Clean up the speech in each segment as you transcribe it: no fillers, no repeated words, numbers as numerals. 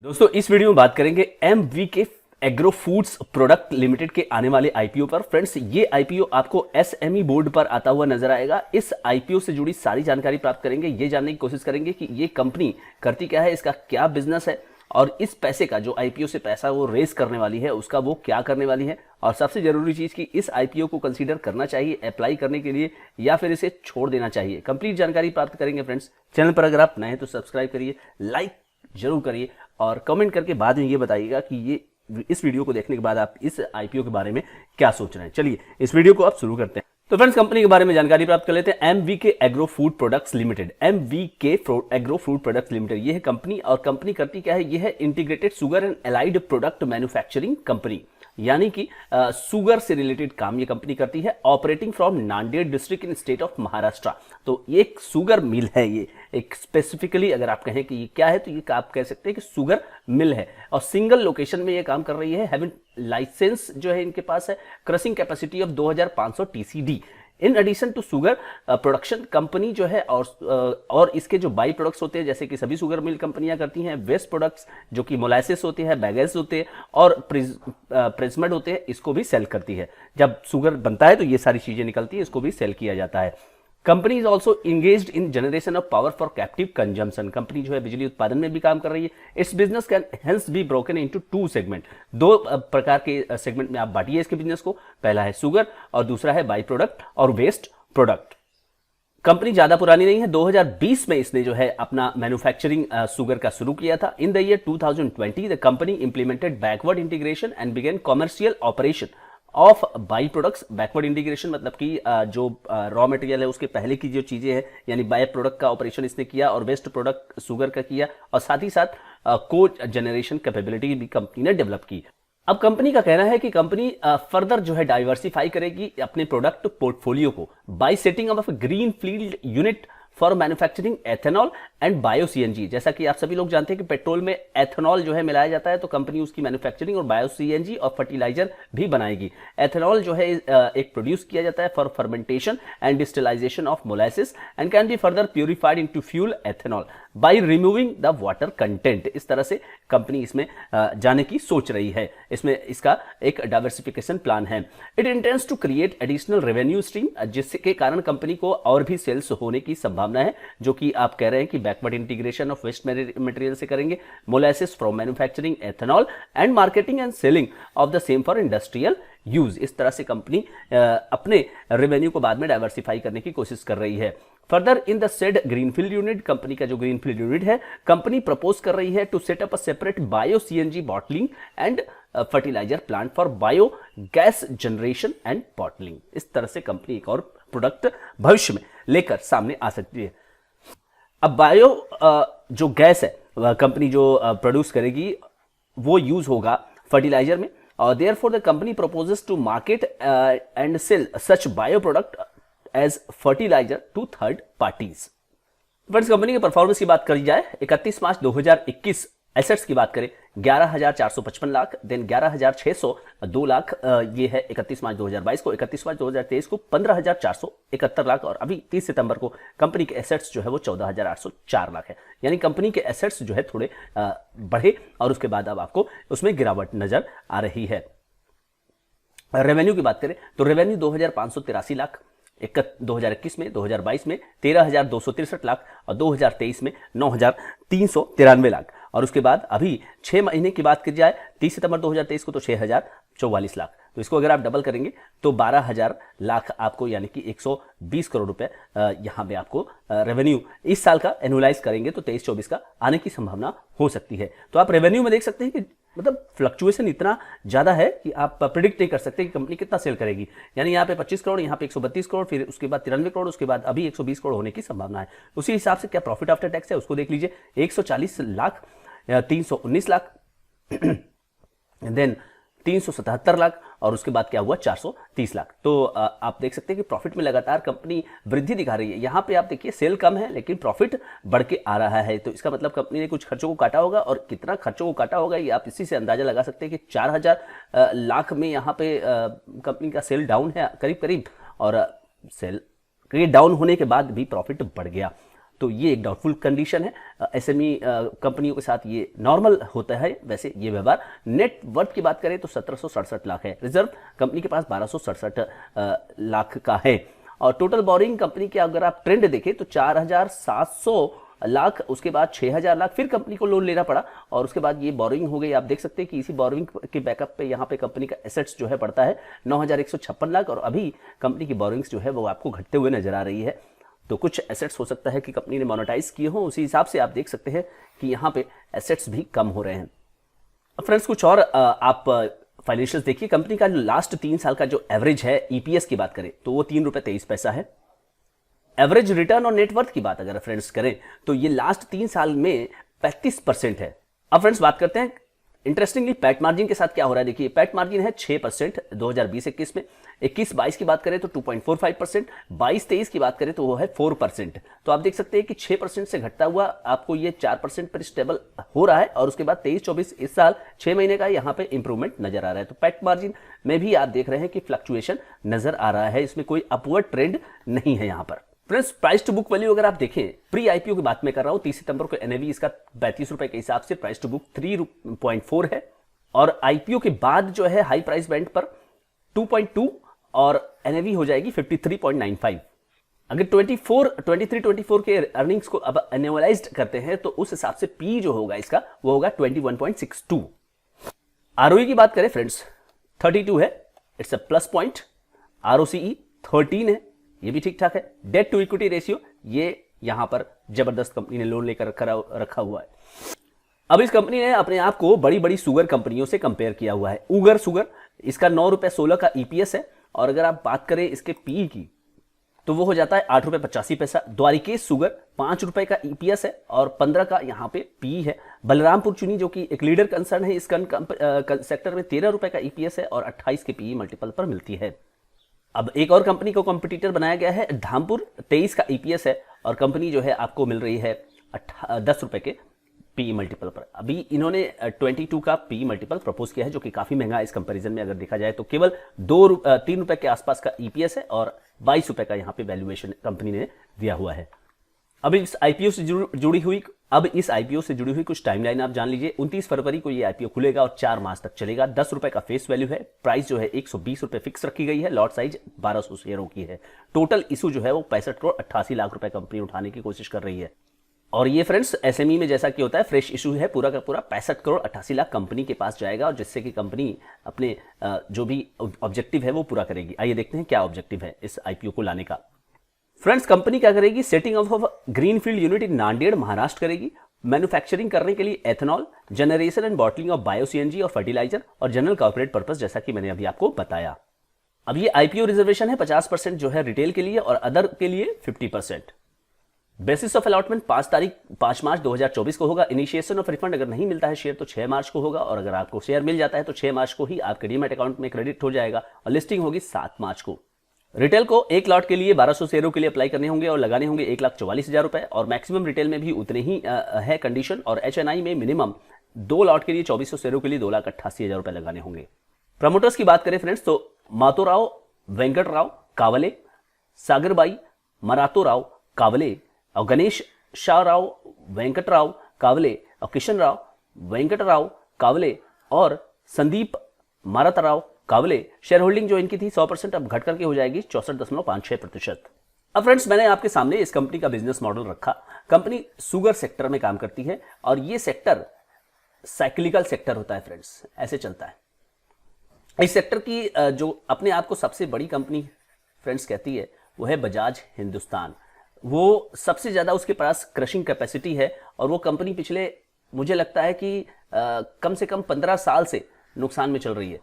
दोस्तों इस वीडियो में बात करेंगे एमवीके एग्रो फूड्स प्रोडक्ट लिमिटेड के आने वाले आईपीओ पर। फ्रेंड्स ये आईपीओ आपको एसएमई बोर्ड पर आता हुआ नजर आएगा। इस आईपीओ से जुड़ी सारी जानकारी प्राप्त करेंगे, ये जानने की कोशिश करेंगे कि ये कंपनी करती क्या है, इसका क्या बिजनेस है और इस पैसे का जो आईपीओ से पैसा वो रेस करने वाली है उसका वो क्या करने वाली है। और सबसे जरूरी चीज कि इस आईपीओ को कंसीडर करना चाहिए अप्लाई करने के लिए या फिर इसे छोड़ देना चाहिए। कंप्लीट जानकारी प्राप्त करेंगे। फ्रेंड्स चैनल पर अगर आप नए हैं तो सब्सक्राइब करिए, लाइक जरूर करिए और कमेंट करके बाद में ये बताइएगा कि ये इस वीडियो को देखने के बाद आप इस आईपीओ के बारे में क्या सोच रहे हैं। चलिए इस वीडियो को आप शुरू करते हैं। तो फ्रेंड्स कंपनी के बारे में जानकारी प्राप्त कर लेते हैं। MVK agro food products limited, MVK agro food products limited ये है कंपनी। और कंपनी करती क्या है, ये है integrated sugar and allied product manufacturing company, यानी कि शुगर से रिलेटेड काम ये कंपनी करती है। Operating from Nanded district in state of Maharashtra. तो ये एक शुगर मिल है, ये एक स्पेसिफिकली अगर आप कहें कि ये क्या है तो ये आप कह सकते हैं कि शुगर मिल है और सिंगल लोकेशन में ये काम कर रही है। हैविंग लाइसेंस जो है इनके पास है, crushing capacity of 2500 TCD. In addition to sugar production company जो है और इसके जो बाई प्रोडक्ट्स होते हैं जैसे कि सभी शुगर मिल कंपनियां करती हैं, वेस्ट प्रोडक्ट्स जो कि मोलासेस होते हैं, बैगेज होते हैं और प्रिज्मेड होते हैं, इसको भी सेल करती है। जब शुगर बनता है तो ये सारी चीजें निकलती है, इसको भी सेल किया जाता है। Company is also engaged in generation of power for captive consumption. Company जो है बिजली उत्पादन में भी काम कर रही है। It's business can hence be broken into two segment. दो प्रकार के सेगमेंट में आप बांटिए इसके बिजनेस को। पहला है शुगर और दूसरा है बाई प्रोडक्ट और वेस्ट प्रोडक्ट। कंपनी ज्यादा पुरानी नहीं है, 2020 में इसने जो है अपना मैन्युफैक्चरिंग शुगर का शुरू किया था। In the year 2020 the company implemented backward integration and begin commercial operation of by products. Backward integration मतलब कि जो रॉ मटेरियल है उसके पहले की जो चीजें हैं यानी बाय प्रोडक्ट का ऑपरेशन इसने किया और वेस्ट प्रोडक्ट शुगर का किया और साथ ही साथ को जनरेशन कैपेबिलिटी भी कंपनी ने डेवलप की। अब कंपनी का कहना है कि कंपनी फर्दर जो है डाइवर्सिफाई करेगी अपने प्रोडक्ट पोर्टफोलियो को bye setting of green field unit for manufacturing ethanol and bio CNG. जैसा कि आप सभी लोग जानते हैं कि पेट्रोल में एथेनॉल जो है मिलाया जाता है तो कंपनी उसकी मैन्युफैक्चरिंग और बायो सीएनजी और फर्टिलाइजर भी बनाएगी। एथेनॉल जो है एक प्रोड्यूस किया जाता है for fermentation and distillization of molasses and can be further purified into fuel ethanol by removing the water content. इस तरह से कंपनी इसमें जाने की सोच रही है। इसमें इसका एक डाइवर्सिफिकेशन प्लान है। It intends to create additional revenue stream जिसके कारण कंपनी को और भी सेल्स होने की संभावना है, जो कि आप कह रहे हैं कि backward integration of waste material से करेंगे, molasses from manufacturing ethanol and marketing and selling of the same for industrial use. इस तरह से कंपनी अपने रेवेन्यू को बाद में डाइवर्सिफाई करने की कोशिश कर रही है। Further in the said greenfield unit, company का जो ग्रीनफील्ड यूनिट है कंपनी प्रपोज कर रही है to set up a separate bio CNG bottling and fertiliser plant for biogas generation and bottling. इस तरह से कंपनी एक और प्रोडक्ट भविष्य में लेकर सामने आ सकती है। अब बायो जो गैस है कंपनी जो प्रोड्यूस करेगी वो यूज होगा फर्टिलाइजर में और therefore the company proposes to market and sell such bio product as fertiliser to third parties. Friends company के परफॉर्मेंस की बात करी जाए 31 मार्च 2021 एसेट्स की बात करें 11,455 लाख, देन 11,600 2 लाख, ये है 31 मार्च 2022 को। 31 मार्च 2023 को 15,471 लाख और अभी 30 सितंबर को कंपनी के एसेट्स जो है वो 14,804 लाख है। यानी कंपनी के एसेट्स जो है थोड़े बढ़े और उसके बाद अब आपको उसमें गिरावट नजर आ रही है। रेवेन्यू की बात करें तो रेवेन्यू 2,583 लाख 2021 में, 2022 में 13,263 लाख और 2023 में 9,393 लाख। और उसके बाद अभी 6 महीने की बात की जाए 30 सितंबर 2023 को तो 6,044 लाख। तो इसको अगर आप डबल करेंगे तो 12,000 लाख आपको यानी कि 120 करोड़ रुपए यहाँ पे आपको रेवेन्यू इस साल का एनुअलाइज करेंगे तो 23-24 का आने की संभावना हो सकती है। तो आप रेवेन्यू में देख सकते हैं कि मतलब फ्लक्चुएशन इतना ज्यादा है कि आप प्रिडिक्ट नहीं कर सकते कि कंपनी कितना सेल करेगी। यानी यहाँ पे 25 करोड़, यहाँ पे 132 करोड़, फिर उसके बाद 93 करोड़, उसके बाद अभी 120 करोड़ होने की संभावना है। उसी हिसाब से क्या प्रॉफिट आफ्टर टैक्स है उसको देख लीजिए 140 लाख, 319 लाख, देन 377 लाख और उसके बाद क्या हुआ 430 लाख। तो आप देख सकते हैं कि प्रॉफिट में लगातार कंपनी वृद्धि दिखा रही है। यहाँ पे आप देखिए सेल कम है लेकिन प्रॉफिट बढ़ के आ रहा है। तो इसका मतलब कंपनी ने कुछ खर्चों को काटा होगा और कितना खर्चों को काटा होगा ये आप इसी से अंदाजा लगा सकते हैं कि 4,000 लाख में यहाँ पे कंपनी का सेल डाउन है करीब करीब और सेल डाउन होने के बाद भी प्रॉफिट बढ़ गया। तो ये एक डाउटफुल कंडीशन है। एसएमई कंपनियों के साथ ये नॉर्मल होता है वैसे ये व्यवहार। नेट वर्थ की बात करें तो 1767 लाख है। रिजर्व कंपनी के पास 1267 लाख का है। और टोटल बोरिंग कंपनी के अगर आप ट्रेंड देखें तो 4700 लाख, उसके बाद 6000 लाख, फिर कंपनी को लोन लेना पड़ा और उसके बाद ये बोरिंग हो गई। आप देख सकते हैं कि इसी बोरिंग के बैकअप पे यहाँ पे कंपनी का एसेट्स जो है बढ़ता है 9156 लाख, और अभी कंपनी की बोरिंग्स जो है वो आपको घटते हुए नजर आ रही है। तो कुछ एसेट्स हो सकता है कि कंपनी ने मोनेटाइज किए हों, उसी हिसाब से आप देख सकते हैं कि यहाँ पे एसेट्स भी कम हो रहे हैं। अब फ्रेंड्स कुछ और आप फाइनेंशियल्स देखिए। कंपनी का जो लास्ट 3 साल का जो एवरेज है ईपीएस की बात करें तो वो 3 रुपए 23 पैसा है। एवरेज रिटर्न और नेटवर्थ की बात अगर फ्रेंड्स करें तो ये लास्ट 3 साल में 35% है। अब फ्रेंड्स बात करते हैं इंटरेस्टिंगली पैट मार्जिन के साथ क्या हो रहा है। देखिए पैट मार्जिन है 6% 2020-21 में। 21-22 की बात करें तो 2.45%, 22-23 की बात करें तो वो है 4%। तो आप देख सकते हैं कि 6% से घटता हुआ आपको ये 4% पर स्टेबल हो रहा है, और उसके बाद 23-24 इस साल 6 महीने का यहाँ पे इंप्रूवमेंट नजर आ रहा है। तो पैट मार्जिन में भी आप देख रहे हैं कि फ्लक्चुएशन नजर आ रहा है, इसमें कोई अपवर्ड ट्रेंड नहीं है यहाँ पर। Friends price to book value अगर आप देखें, प्री आईपीओ की बात मैं कर रहा हूं, 30 सितंबर को एनएवी इसका 32 रुपए के हिसाब से प्राइस टू बुक 3.4 है, और आईपीओ के बाद जो है हाई प्राइस बैंड पर 2.2 और एनएवी हो जाएगी 53.95। अगर 23-24 के अर्निंग्स को अब एनुअलाइज्ड करते हैं तो उस हिसाब से पी जो होगा इसका वो होगा 21.62। आरओई की बात करें फ्रेंड्स 32 है, it's a plus point. ROCE 13 है, ये भी ठीक ठाक है। डेट टू इक्विटी रेशियो ये यहां पर जबरदस्त कंपनी ने लोन लेकर रखा हुआ है। अब इस कंपनी ने अपने आप को बड़ी बड़ी शुगर कंपनियों से कंपेयर किया हुआ है। उगर शुगर, इसका 9 रुपए 16 का ईपीएस है, और अगर आप बात करें इसके पी की तो वो हो जाता है 8 रुपए 85 पैसा। द्वारिकेश शुगर 5 रुपए का ईपीएस है और 15 का यहाँ पे पी है। बलरामपुर चीनी जो कि एक लीडर कंसर्न है इस सेक्टर में 13 रुपए का ईपीएस है और 28 के पी मल्टीपल पर मिलती है। अब एक और कंपनी को कॉम्पिटिटर बनाया गया है धामपुर, 23 का ईपीएस है और कंपनी जो है आपको मिल रही है 10 रुपए के पी मल्टीपल पर। अभी इन्होंने 22 का पी मल्टीपल प्रपोज किया है जो कि काफी महंगा है इस कंपैरिजन में। अगर देखा जाए तो केवल 3 रुपए के आसपास का ईपीएस है और 22 रुपए का यहाँ पे वैल्यूएशन कंपनी ने दिया हुआ है। अब इस आईपीओ से जुड़ी हुई कुछ टाइमलाइन आप जान लीजिए। 29 फरवरी को ये आईपीओ खुलेगा और 4 मार्च तक चलेगा। 10 रुपए का फेस वैल्यू है। प्राइस जो है 120 रुपए फिक्स रखी गई है। लॉट साइज 1200 शेयरों की है। टोटल इशू जो है वो 65 करोड़ 88 लाख रुपए कंपनी उठाने की कोशिश कर रही है। और ये फ्रेंड्स एसएमई में जैसा कि होता है फ्रेश इशू है, पूरा का पूरा 65 करोड़ 88 लाख कंपनी के पास जाएगा, और जिससे कि कंपनी अपने जो भी ऑब्जेक्टिव है वो पूरा करेगी। आइए देखते हैं क्या ऑब्जेक्टिव है इस आईपीओ को लाने का। फ्रेंड्स कंपनी क्या करेगी, setting of greenfield unit in Nanded Maharashtra करेगी। मैन्युफैक्चरिंग करने के लिए ethanol, generation and bottling of bio CNG और फर्टिलाइजर और जनरल कॉर्पोरेट पर्पस, जैसा कि मैंने अभी आपको बताया। अब ये आईपीओ रिजर्वेशन है 50% जो है रिटेल के लिए और अदर के लिए 50%। बेसिस ऑफ अलॉटमेंट 5 मार्च 2024 को होगा। इनिशिएशन ऑफ रिफंड अगर नहीं मिलता है शेयर तो 6 मार्च को होगा, और अगर आपको शेयर मिल जाता है तो 6 मार्च को ही आपके डीमैट अकाउंट में क्रेडिट हो जाएगा, और लिस्टिंग होगी 7 मार्च को। रिटेल को 1 लॉट के लिए 1200 शेयरों के लिए अप्लाई करने होंगे और लगाने होंगे 1,44,000 रुपए, और मैक्सिमम रिटेल में भी उतने ही है कंडीशन, और एचएनआई में मिनिमम 2 लॉट के लिए 2400 शेयरों के लिए 2,88,000 रुपए लगाने होंगे। प्रमोटर्स की बात करें फ्रेंड्स तो मातोराव वेंकटराव कावले, सागरबाई मरातोराव कावले और गणेश शाहराव वेंकटराव कावले और किशन राव वेंकटराव कावले और संदीप माराताराव कावले। शेयर होल्डिंग जो इनकी थी 100% अब घट करके हो जाएगी 64.56%। अब फ्रेंड्स मैंने आपके सामने इस कंपनी का बिजनेस मॉडल रखा। कंपनी शुगर सेक्टर में काम करती है और ये सेक्टर साइक्लिकल सेक्टर होता है फ्रेंड्स, ऐसे चलता है। इस सेक्टर की जो अपने आप को सबसे बड़ी कंपनी फ्रेंड्स कहती है वो है बजाज हिंदुस्तान। वो सबसे ज्यादा उसके पास क्रशिंग कैपेसिटी है, और वो कंपनी पिछले मुझे लगता है कि कम से कम 15 साल से नुकसान में चल रही है।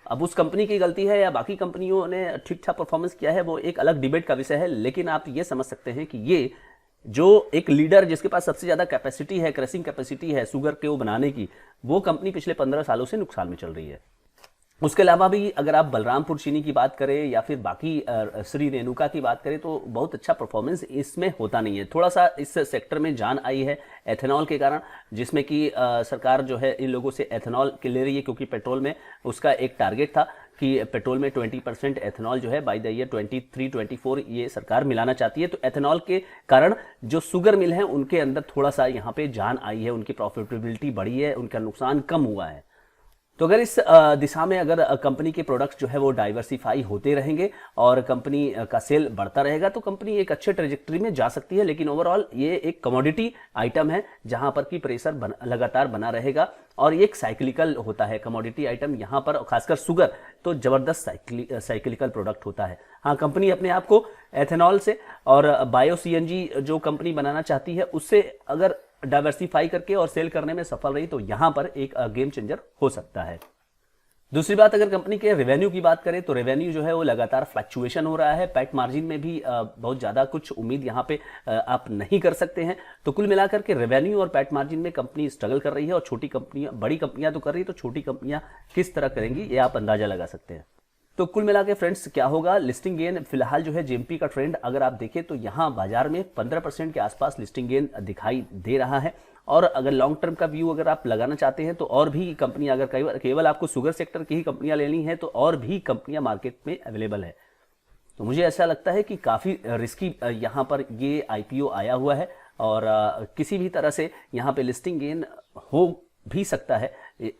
अब उस कंपनी की गलती है या बाकी कंपनियों ने ठीक ठाक परफॉर्मेंस किया है वो एक अलग डिबेट का विषय है, लेकिन आप ये समझ सकते हैं कि ये जो एक लीडर जिसके पास सबसे ज्यादा कैपेसिटी है, क्रशिंग कैपेसिटी है शुगर के वो बनाने की, वो कंपनी पिछले 15 सालों से नुकसान में चल रही है। उसके अलावा भी अगर आप बलरामपुर चीनी की बात करें या फिर बाकी श्री रेणुका की बात करें तो बहुत अच्छा परफॉर्मेंस इसमें होता नहीं है। थोड़ा सा इस सेक्टर में जान आई है एथेनॉल के कारण, जिसमें कि सरकार जो है इन लोगों से एथेनॉल के ले रही है, क्योंकि पेट्रोल में उसका एक टारगेट था कि पेट्रोल में 20% एथेनॉल जो है बाय द ईयर 23-24 ये सरकार मिलाना चाहती है। तो एथेनॉल के कारण जो शुगर मिल है उनके अंदर थोड़ा सा यहाँ पे जान आई है, उनकी प्रॉफिटेबिलिटी बढ़ी है, उनका नुकसान कम हुआ है। तो अगर इस दिशा में अगर कंपनी के प्रोडक्ट्स जो है वो डाइवर्सिफाई होते रहेंगे और कंपनी का सेल बढ़ता रहेगा तो कंपनी एक अच्छे ट्रेजेक्टरी में जा सकती है। लेकिन ओवरऑल ये एक कमोडिटी आइटम है जहां पर कि प्रेशर लगातार बना रहेगा और ये एक साइक्लिकल होता है कमोडिटी आइटम, यहाँ पर खासकर शुगर तो जबरदस्त साइक्लिकल प्रोडक्ट होता है। हाँ, कंपनी अपने आप को एथेनॉल से और बायो सीएनजी जो कंपनी बनाना चाहती है उससे अगर डाइवर्सिफाई करके और सेल करने में सफल रही तो यहां पर एक गेम चेंजर हो सकता है। दूसरी बात, अगर कंपनी के रेवेन्यू की बात करें तो रेवेन्यू जो है वो लगातार फ्लक्चुएशन हो रहा है। पैट मार्जिन में भी बहुत ज़्यादा कुछ उम्मीद यहाँ पे आप नहीं कर सकते हैं। तो कुल मिलाकर के रेवेन्यू और पैट मार्जिन में कंपनी स्ट्रगल कर रही है और छोटी कंपनियां, बड़ी कंपनियां तो कर रही है, तो छोटी कंपनियां किस तरह करेंगी ये आप अंदाजा लगा सकते हैं। तो कुल मिला के फ्रेंड्स क्या होगा, लिस्टिंग गेन फिलहाल जो है जेएमपी का ट्रेंड अगर आप देखें तो यहाँ बाजार में 15% के आसपास लिस्टिंग गेन दिखाई दे रहा है। और अगर लॉन्ग टर्म का व्यू अगर आप लगाना चाहते हैं तो और भी कंपनियां, अगर केवल आपको शुगर सेक्टर की ही कंपनियां लेनी है तो और भी कंपनियां मार्केट में अवेलेबल है। तो मुझे ऐसा लगता है कि काफ़ी रिस्की यहाँ पर ये आईपीओ आया हुआ है और किसी भी तरह से यहाँ पे लिस्टिंग गेन हो भी सकता है।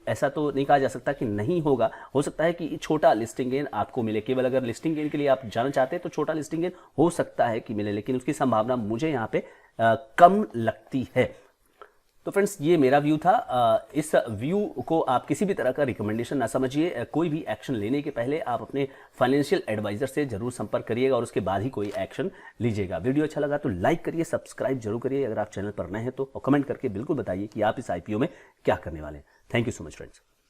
ऐसा तो नहीं कहा जा सकता कि नहीं होगा, हो सकता है कि छोटा लिस्टिंग गेन आपको मिले। केवल अगर लिस्टिंग गेन के लिए आप जाना चाहते हैं तो छोटा लिस्टिंग गेन हो सकता है कि मिले, लेकिन उसकी संभावना मुझे यहाँ पे कम लगती है। तो फ्रेंड्स ये मेरा व्यू था। इस व्यू को आप किसी भी तरह का रिकमेंडेशन ना समझिए। कोई भी एक्शन लेने के पहले आप अपने फाइनेंशियल एडवाइजर से जरूर संपर्क करिएगा और उसके बाद ही कोई एक्शन लीजिएगा। वीडियो अच्छा लगा तो लाइक करिए, सब्सक्राइब जरूर करिए अगर आप चैनल पर नए हैं तो, और कमेंट करके बिल्कुल बताइए कि आप इस आईपीओ में क्या करने वाले हैं। Thank you so much friends.